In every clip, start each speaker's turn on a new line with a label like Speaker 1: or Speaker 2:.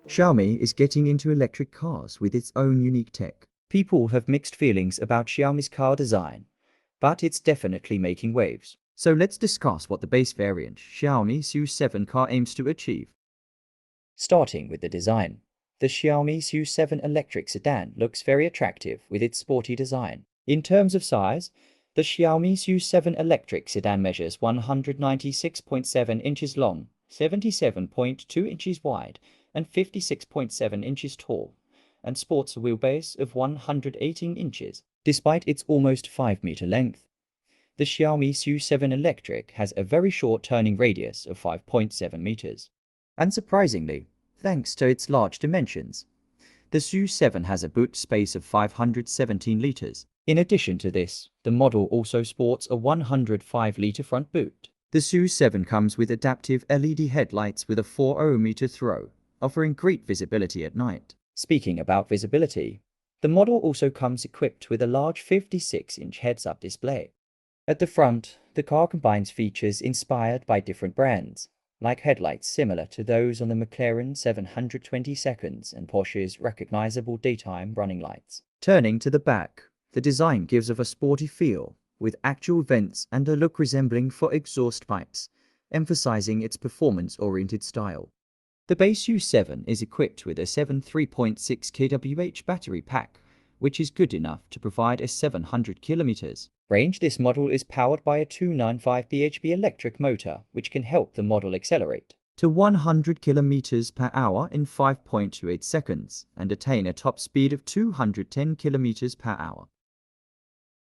Speaker 1: Xiaomi is getting into electric cars with its own unique tech.
Speaker 2: People have mixed feelings about Xiaomi's car design, but it's definitely making waves.
Speaker 1: So let's discuss what the base variant Xiaomi SU7 car aims to achieve.
Speaker 2: Starting with the design. The Xiaomi SU7 electric sedan looks very attractive with its sporty design. In terms of size, the Xiaomi SU7 electric sedan measures 196.7 inches long, 77.2 inches wide, and 56.7 inches tall, and sports a wheelbase of 118 inches. Despite its almost 5-meter length, the Xiaomi SU7 electric has a very short turning radius of 5.7 meters. And surprisingly, thanks to its large dimensions, the SU7 has a boot space of 517 liters. In addition to this, the model also sports a 105-liter front boot.
Speaker 1: The SU7 comes with adaptive LED headlights with a 4-meter throw, offering great visibility at night.
Speaker 2: Speaking about visibility, the model also comes equipped with a large 56-inch heads-up display. At the front, the car combines features inspired by different brands, like headlights similar to those on the McLaren 720 and Porsche's recognizable daytime running lights.
Speaker 1: Turning to the back, the design gives off a sporty feel, with actual vents and a look resembling for exhaust pipes, emphasizing its performance-oriented style. The base SU7 is equipped with a 3.6 kWh battery pack, which is good enough to provide a 700 kilometers
Speaker 2: range. This model is powered by a 295 bhp electric motor, which can help the model accelerate
Speaker 1: to 100 kilometers per hour in 5.28 seconds and attain a top speed of 210 kilometers per hour.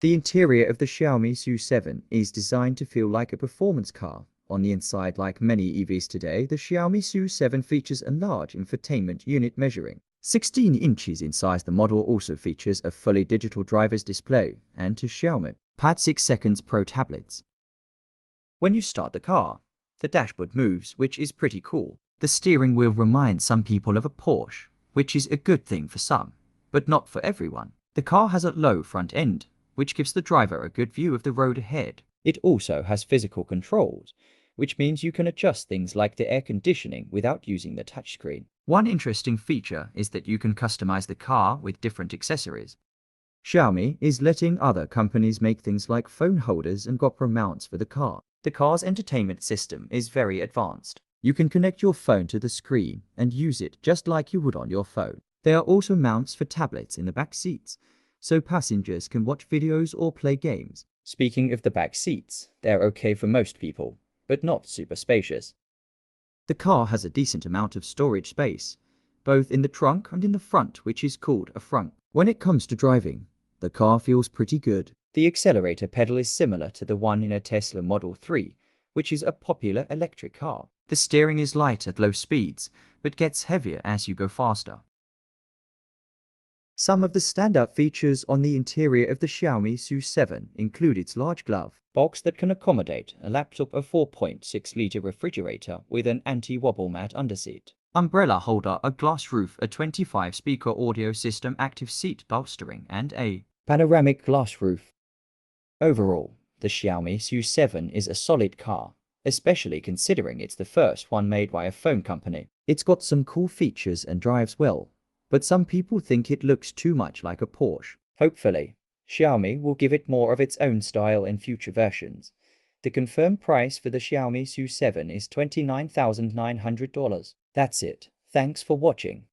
Speaker 1: The interior of the Xiaomi SU7 is designed to feel like a performance car. On the inside, like many EVs today, the Xiaomi SU7 features a large infotainment unit measuring 16 inches in size. The model also features a fully digital driver's display and two Xiaomi Pad 6 Seconds Pro tablets. When you start the car, the dashboard moves, which is pretty cool. The steering wheel reminds some people of a Porsche, which is a good thing for some, but not for everyone. The car has a low front end, which gives the driver a good view of the road ahead.
Speaker 2: It also has physical controls, which means you can adjust things like the air conditioning without using the touchscreen.
Speaker 1: One interesting feature is that you can customize the car with different accessories. Xiaomi is letting other companies make things like phone holders and GoPro mounts for the car.
Speaker 2: The car's entertainment system is very advanced.
Speaker 1: You can connect your phone to the screen and use it just like you would on your phone. There are also mounts for tablets in the back seats, so passengers can watch videos or play games.
Speaker 2: Speaking of the back seats, they're okay for most people, but not super spacious.
Speaker 1: The car has a decent amount of storage space, both in the trunk and in the front, which is called a frunk. When it comes to driving, the car feels pretty good.
Speaker 2: The accelerator pedal is similar to the one in a Tesla Model 3, which is a popular electric car.
Speaker 1: The steering is light at low speeds, but gets heavier as you go faster. Some of the standout features on the interior of the Xiaomi SU7 include its large glove
Speaker 2: box that can accommodate a laptop, a 4.6-liter refrigerator with an anti-wobble mat underseat,
Speaker 1: umbrella holder, a glass roof, a 25-speaker audio system, active seat bolstering, and a
Speaker 2: panoramic glass roof. Overall, the Xiaomi SU7 is a solid car, especially considering it's the first one made by a phone company.
Speaker 1: It's got some cool features and drives well, but some people think it looks too much like a Porsche.
Speaker 2: Hopefully, Xiaomi will give it more of its own style in future versions. The confirmed price for the Xiaomi SU7 is $29,900. That's it. Thanks for watching.